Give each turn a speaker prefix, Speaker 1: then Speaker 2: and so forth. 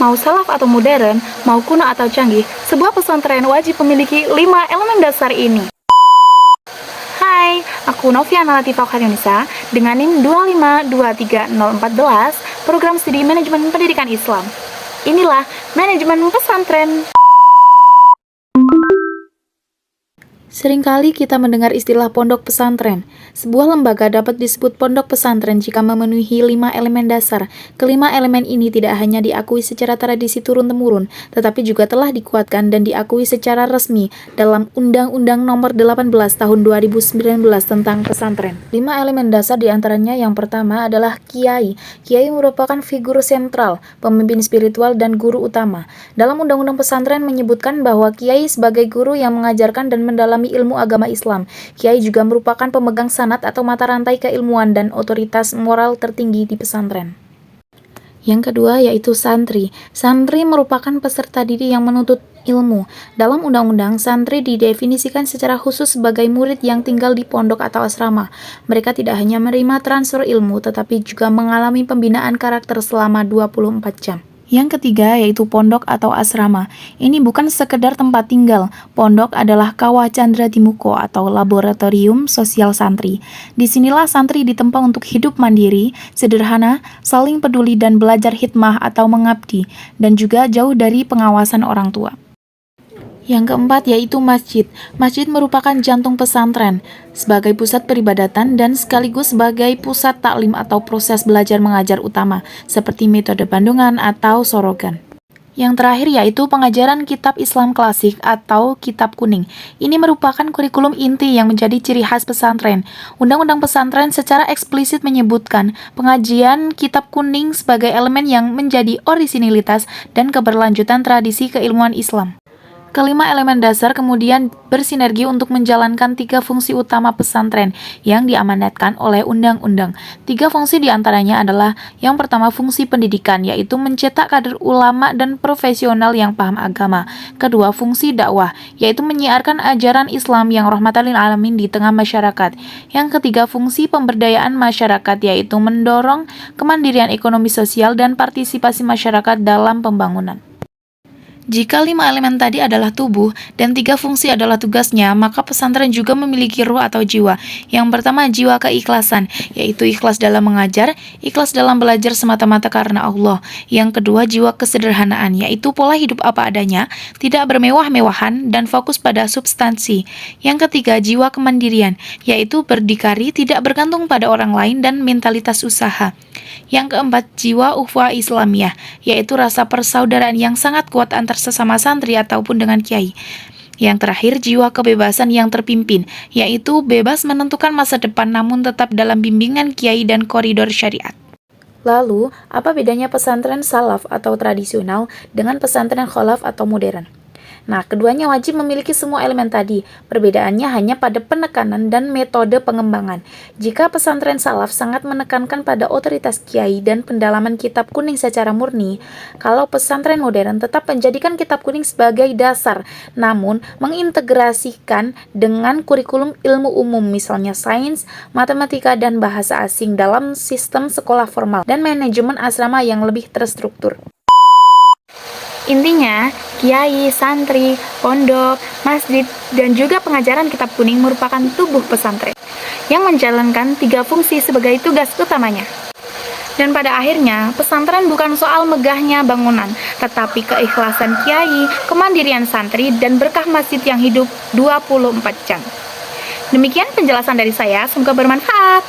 Speaker 1: Mau salaf atau modern, mau kuno atau canggih, sebuah pesantren wajib memiliki 5 elemen dasar ini. Hai, aku Noviana Latifah Khairunisa dengan NIM 2523014, program studi manajemen pendidikan Islam. Inilah manajemen pesantren. Seringkali kita mendengar istilah pondok pesantren. Sebuah lembaga dapat disebut pondok pesantren jika memenuhi 5 elemen dasar. Kelima elemen ini tidak hanya diakui secara tradisi turun-temurun, tetapi juga telah dikuatkan dan diakui secara resmi dalam Undang-Undang Nomor 18 Tahun 2019 tentang pesantren. 5 elemen dasar diantaranya yang pertama adalah kiai. Kiai merupakan figur sentral, pemimpin spiritual dan guru utama. Dalam Undang-Undang Pesantren menyebutkan bahwa kiai sebagai guru yang mengajarkan dan mendalami ilmu agama Islam. Kiai juga merupakan pemegang sanad atau mata rantai keilmuan dan otoritas moral tertinggi di pesantren. Yang kedua yaitu santri. Santri merupakan peserta didik yang menuntut ilmu. Dalam undang-undang, santri didefinisikan secara khusus sebagai murid yang tinggal di pondok atau asrama. Mereka tidak hanya menerima transfer ilmu, tetapi juga mengalami pembinaan karakter selama 24 jam. Yang ketiga yaitu pondok atau asrama. Ini bukan sekedar tempat tinggal. Pondok adalah Kawah Candra Timuko atau laboratorium sosial santri. Disinilah santri ditempa untuk hidup mandiri, sederhana, saling peduli dan belajar hikmah atau mengabdi, dan juga jauh dari pengawasan orang tua. Yang keempat yaitu masjid. Masjid merupakan jantung pesantren sebagai pusat peribadatan dan sekaligus sebagai pusat taklim atau proses belajar mengajar utama seperti metode Bandungan atau Sorogan. Yang terakhir yaitu pengajaran kitab Islam klasik atau kitab kuning. Ini merupakan kurikulum inti yang menjadi ciri khas pesantren. Undang-Undang Pesantren secara eksplisit menyebutkan pengajian kitab kuning sebagai elemen yang menjadi orisinilitas dan keberlanjutan tradisi keilmuan Islam. Kelima elemen dasar kemudian bersinergi untuk menjalankan 3 fungsi utama pesantren yang diamanatkan oleh undang-undang. 3 fungsi diantaranya adalah yang pertama fungsi pendidikan, yaitu mencetak kader ulama dan profesional yang paham agama. Kedua, fungsi dakwah, yaitu menyiarkan ajaran Islam yang rahmatan lil alamin di tengah masyarakat. Yang ketiga, fungsi pemberdayaan masyarakat, yaitu mendorong kemandirian ekonomi sosial dan partisipasi masyarakat dalam pembangunan. Jika 5 elemen tadi adalah tubuh dan 3 fungsi adalah tugasnya, maka pesantren juga memiliki ruh atau jiwa. Yang pertama, jiwa keikhlasan, yaitu ikhlas dalam mengajar, ikhlas dalam belajar semata-mata karena Allah. Yang kedua, jiwa kesederhanaan, yaitu pola hidup apa adanya, tidak bermewah-mewahan dan fokus pada substansi. Yang ketiga, jiwa kemandirian, yaitu berdikari, tidak bergantung pada orang lain dan mentalitas usaha. Yang keempat, jiwa ukhuwah Islamiyah, yaitu rasa persaudaraan yang sangat kuat antar sesama santri ataupun dengan kiai. Yang terakhir, jiwa kebebasan yang terpimpin, yaitu bebas menentukan masa depan namun tetap dalam bimbingan kiai dan koridor syariat. Lalu, apa bedanya pesantren salaf atau tradisional dengan pesantren kholaf atau modern? Nah, keduanya wajib memiliki semua elemen tadi. Perbedaannya hanya pada penekanan dan metode pengembangan. Jika pesantren salaf sangat menekankan pada otoritas kiai dan pendalaman kitab kuning secara murni, kalau pesantren modern tetap menjadikan kitab kuning sebagai dasar, namun mengintegrasikan dengan kurikulum ilmu umum, misalnya sains, matematika, dan bahasa asing dalam sistem sekolah formal dan manajemen asrama yang lebih terstruktur. Intinya, kiai, santri, pondok, masjid, dan juga pengajaran kitab kuning merupakan tubuh pesantren yang menjalankan 3 fungsi sebagai tugas utamanya. Dan pada akhirnya, pesantren bukan soal megahnya bangunan, tetapi keikhlasan kiai, kemandirian santri, dan berkah masjid yang hidup 24 jam. Demikian penjelasan dari saya, semoga bermanfaat.